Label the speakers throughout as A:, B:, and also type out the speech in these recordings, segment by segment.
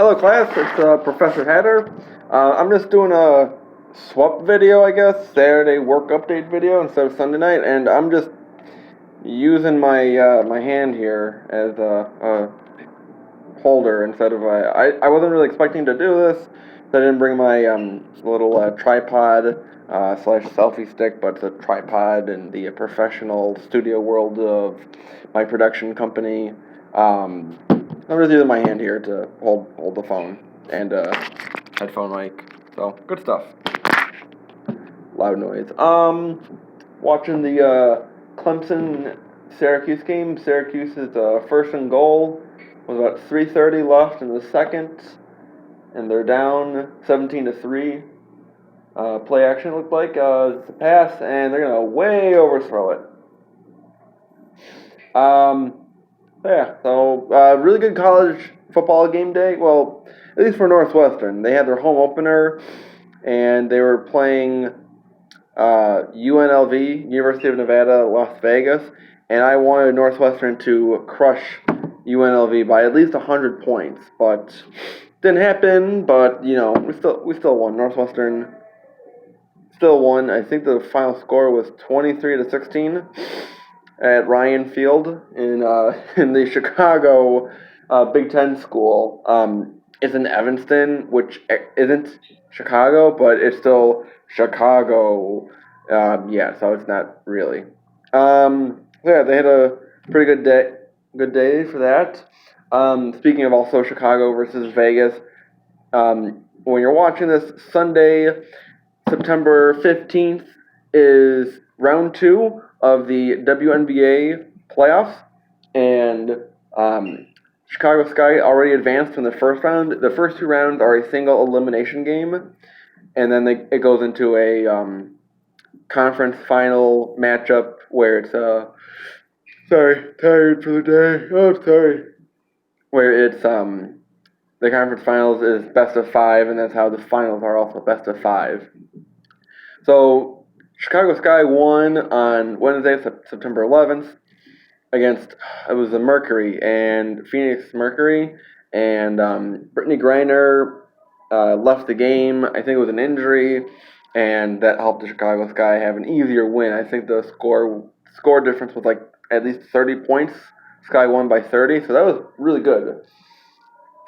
A: Hello class, it's Professor Hatter. I'm just doing a SWUP video, I guess, Saturday work update video instead of Sunday night, and I'm just using my hand here as a holder instead of I wasn't really expecting to do this, so I didn't bring my little tripod slash selfie stick, but it's a tripod in the professional studio world of my production company. I'm just using my hand here to hold the phone and headphone mic. So good stuff. Loud noise. Watching the Clemson Syracuse game. Syracuse's first and goal was about 3:30 left in the second, and they're down 17-3. Play action looked like it's a pass, and they're gonna way overthrow it. Yeah, so really good college football game day. Well, at least for Northwestern. They had their home opener, and they were playing UNLV, University of Nevada, Las Vegas, and I wanted Northwestern to crush UNLV by at least 100 points, but didn't happen. But we still won. Northwestern still won. I think the final score was 23-16. At Ryan Field in the Chicago Big Ten school. It's in Evanston, which isn't Chicago, but it's still Chicago. So it's not really. Yeah, they had a pretty good day. Good day for that. Speaking of also Chicago versus Vegas, when you're watching this, Sunday, September 15th is round 2 of the WNBA playoffs, and Chicago Sky already advanced in the first round. The first 2 rounds are a single elimination game, and then it goes into a conference final matchup where it's tired for the day. Oh, sorry. Where it's the conference finals is best of 5, and that's how the finals are also best of 5. So Chicago Sky won on Wednesday, September 11th, against it was the Mercury and Phoenix Mercury, and Brittany Griner left the game. I think it was an injury, and that helped the Chicago Sky have an easier win. I think the score difference was like at least 30 points. Sky won by 30, so that was really good.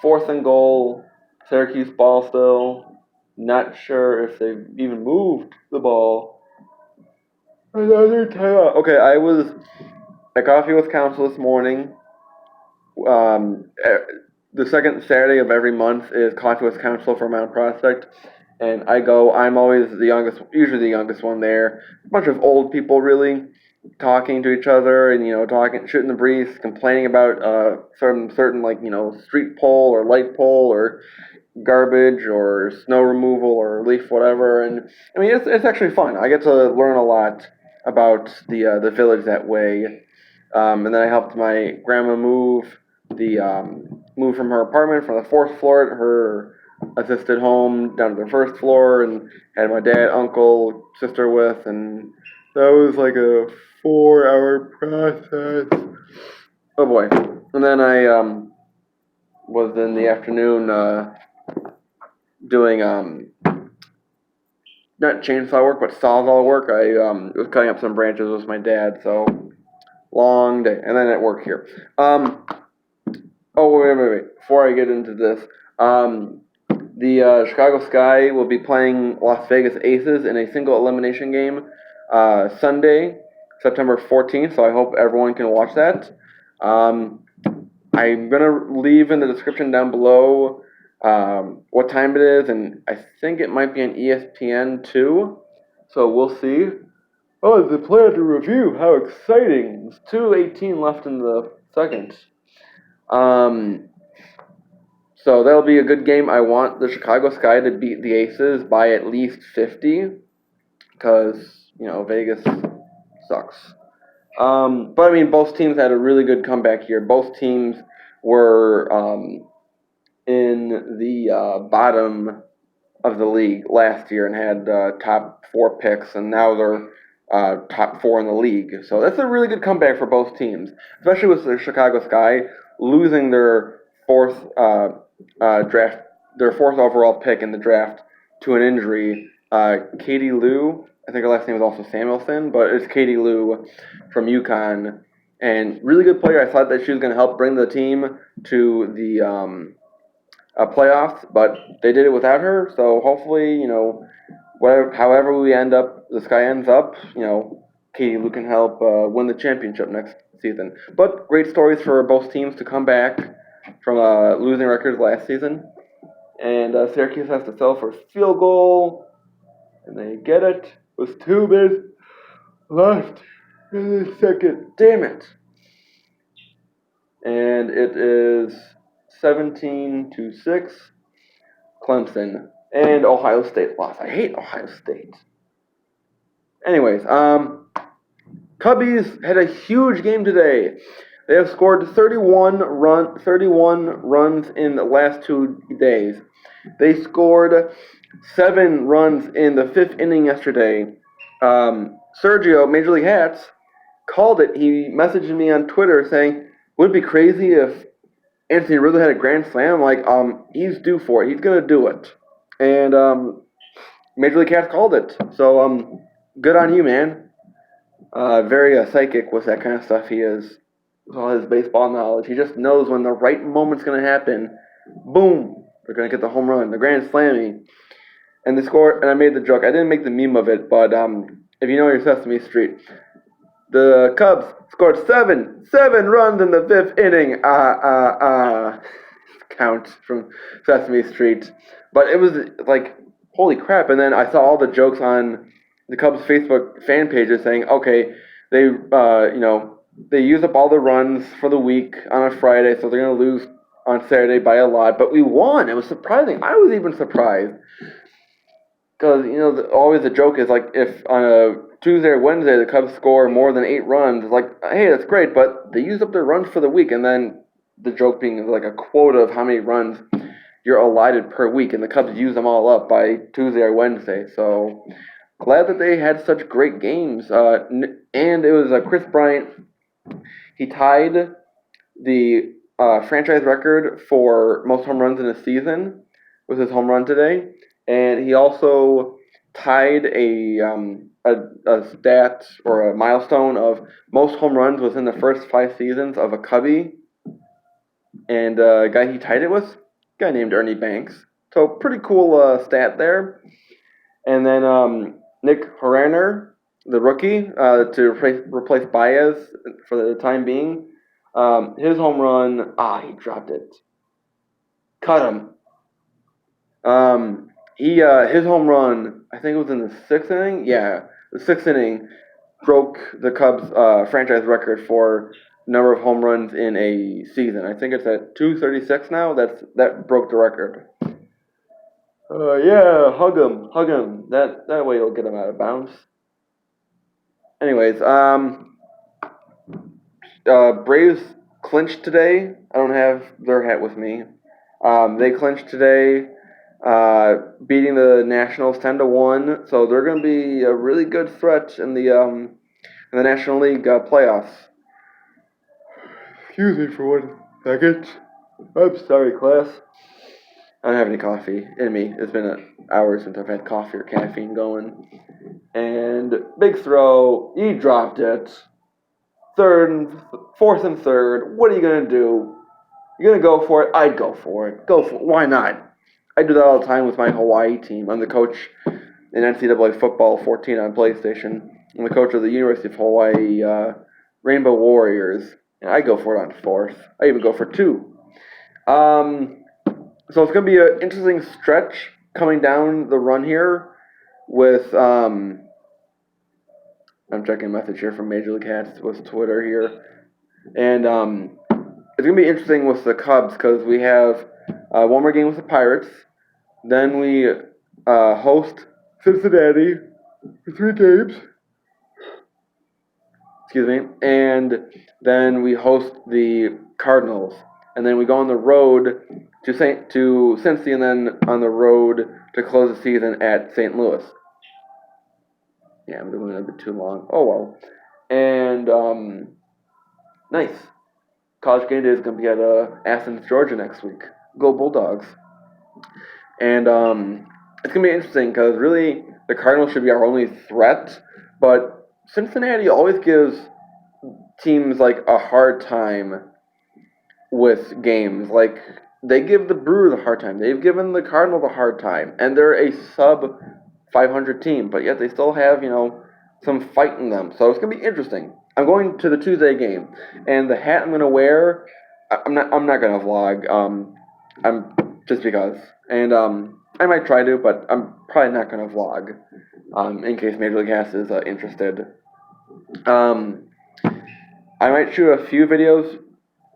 A: 4th and goal, Syracuse ball still. Not sure if they've even moved the ball. Another timeout. Okay, I was at Coffee with Counsel this morning. The second Saturday of every month is Coffee with Counsel for Mount Prospect, and I'm always the youngest, usually the youngest one there. A bunch of old people really talking to each other and talking, shooting the breeze, complaining about certain like street pole or light pole or garbage or snow removal or leaf whatever. And I mean it's actually fun. I get to learn a lot about the village that way. And then I helped my grandma move from her apartment from the 4th floor at her assisted home down to the 1st floor, and had my dad, uncle, sister with, and that was like a 4-hour process. Oh boy. And then I was in the afternoon doing not chainsaw work, but sawzall work. I was cutting up some branches with my dad, so long day. And then at work here. Wait. Before I get into this, the Chicago Sky will be playing Las Vegas Aces in a single elimination game Sunday, September 14th, so I hope everyone can watch that. I'm going to leave in the description down below what time it is, and I think it might be on ESPN too, so we'll see. Oh, the player to review, how exciting. There's 2:18 left in the second. So that'll be a good game. I want the Chicago Sky to beat the Aces by at least 50, because, Vegas sucks. But I mean, both teams had a really good comeback here. Both teams were in the bottom of the league last year and had top 4 picks, and now they're top 4 in the league. So that's a really good comeback for both teams, especially with the Chicago Sky losing their 4th draft their 4th overall pick in the draft to an injury. Katie Lou, I think her last name is also Samuelson, but it's Katie Lou from UConn, and really good player. I thought that she was going to help bring the team to the playoffs, but they did it without her. So hopefully, however we end up, the sky ends up, Katie Lou can help win the championship next season. But great stories for both teams to come back from losing records last season. And Syracuse has to settle for a field goal, and they get it with 2 minutes left in the second. Damn it! And it is 17-6. Clemson and Ohio State lost. I hate Ohio State. Anyways, Cubbies had a huge game today. They have scored 31 runs in the last 2 days. They scored 7 runs in the 5th inning yesterday. Sergio, Major League Hats, called it. He messaged me on Twitter saying, would it be crazy if Anthony Rizzo had a grand slam? I'm like, he's due for it. He's going to do it. And Major League Hats called it. So, good on you, man. Very psychic with that kind of stuff he is. With all his baseball knowledge. He just knows when the right moment's going to happen. Boom! They're going to get the home run, the grand slammy. And they score, and I made the joke. I didn't make the meme of it, but if you know your Sesame Street, the Cubs scored seven runs in the 5th inning. Count from Sesame Street. But it was like, holy crap. And then I saw all the jokes on the Cubs Facebook fan pages saying, okay, they use up all the runs for the week on a Friday, so they're going to lose on Saturday by a lot. But we won. It was surprising. I was even surprised. Because, always the joke is like, if on a Tuesday or Wednesday the Cubs score more than 8 runs, it's like, hey, that's great, but they use up their runs for the week. And then the joke being like a quota of how many runs you're allotted per week, and the Cubs use them all up by Tuesday or Wednesday. So glad that they had such great games. And it was Chris Bryant. He tied the franchise record for most home runs in a season with his home run today. And he also tied a stat or a milestone of most home runs within the first 5 seasons of a Cubby. And a guy he tied it with, a guy named Ernie Banks. So pretty cool stat there. And then Nick Horaner, the rookie, to replace Baez for the time being. His home run, he dropped it. Cut him. His home run, I think it was in the 6th inning. Yeah, the 6th inning broke the Cubs franchise record for number of home runs in a season. I think it's at 236 now. That broke the record. Yeah, hug him. That way you'll get him out of bounds. Anyways, Braves clinched today. I don't have their hat with me. They clinched today. Beating the Nationals 10-1, so they're going to be a really good threat in the National League playoffs. Excuse me for 1 second. I'm sorry, class. I don't have any coffee in me. It's been hours since I've had coffee or caffeine going. And big throw. He dropped it. 4th and 3rd. What are you going to do? You're going to go for it? I'd go for it. Why not? I do that all the time with my Hawaii team. I'm the coach in NCAA Football 14 on PlayStation. I'm the coach of the University of Hawaii Rainbow Warriors. And I go for it on 4th. I even go for 2. So it's going to be an interesting stretch coming down the run here with, I'm checking a message here from Major League Hats with Twitter here. And it's going to be interesting with the Cubs because we have one more game with the Pirates. Then we host Cincinnati for 3 games. Excuse me. And then we host the Cardinals. And then we go on the road to Cincy, and then on the road to close the season at St. Louis. Yeah, I'm doing it a bit too long. Oh, well. And, nice. College game day is going to be at Athens, Georgia next week. Go Bulldogs. And it's going to be interesting because really the Cardinals should be our only threat, but Cincinnati always gives teams like a hard time with games. Like they give the Brewers a hard time. They've given the Cardinals a hard time, and they're a sub 500 team, but yet they still have some fight in them. So it's gonna be interesting. I'm going to the Tuesday game, and the hat I'm gonna wear. I'm not gonna vlog. I'm just because, and I might try to, but I'm probably not gonna vlog. In case Major League Gas is interested. Um, I might shoot a few videos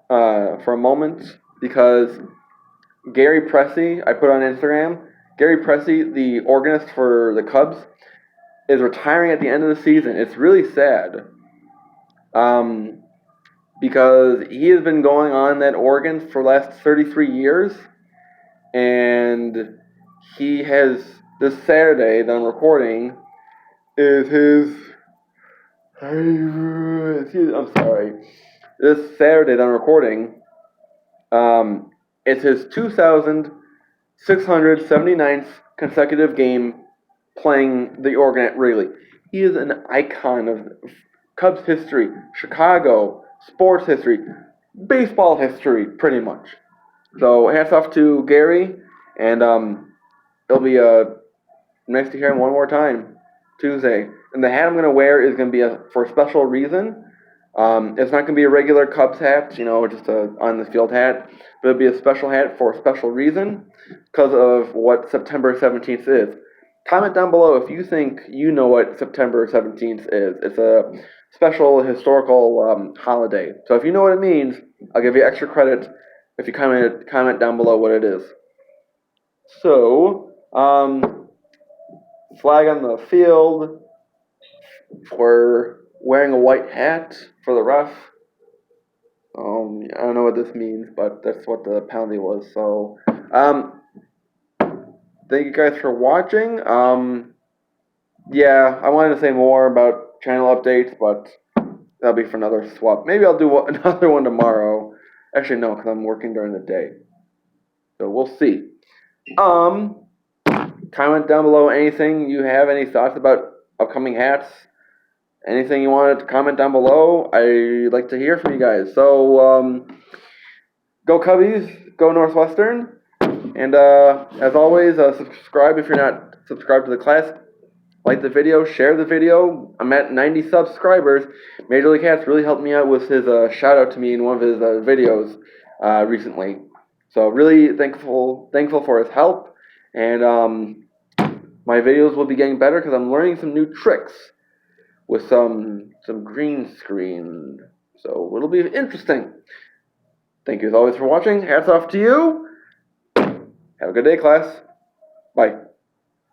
A: for a moment because Gary Pressey, I put on Instagram, Gary Pressey, the organist for the Cubs, is retiring at the end of the season. It's really sad because he has been going on that organ for the last 33 years, and he has, this Saturday that I'm recording, is his, I'm sorry, this Saturday that I'm recording, it's his 2,679th consecutive game playing the organ at Wrigley. He is an icon of Cubs history, Chicago, sports history, baseball history, pretty much. So hats off to Gary, and it'll be nice to hear him one more time Tuesday. And the hat I'm going to wear is going to be for a special reason. It's not going to be a regular Cubs hat, just a on the field hat, but it'll be a special hat for a special reason because of what September 17th is. Comment down below if you think you know what September 17th is. It's a special historical holiday. So if you know what it means, I'll give you extra credit if you comment down below what it is. So, flag on the field for wearing a white hat for the ref. I don't know what this means, but that's what the penalty was. So, thank you guys for watching. Yeah, I wanted to say more about channel updates, but that'll be for another SWUP. Maybe I'll do another one tomorrow. Actually, no, because I'm working during the day. So we'll see. Comment down below anything you have, any thoughts about upcoming hats. Anything you wanted to comment down below, I'd like to hear from you guys. So, go Cubbies, go Northwestern, and as always, subscribe if you're not subscribed to the class. Like the video, share the video. I'm at 90 subscribers. Major League Hats really helped me out with his shout out to me in one of his videos recently. So really thankful for his help, and my videos will be getting better because I'm learning some new tricks with some green screen. So it'll be interesting. Thank you as always for watching. Hats off to you. Have a good day, class. Bye.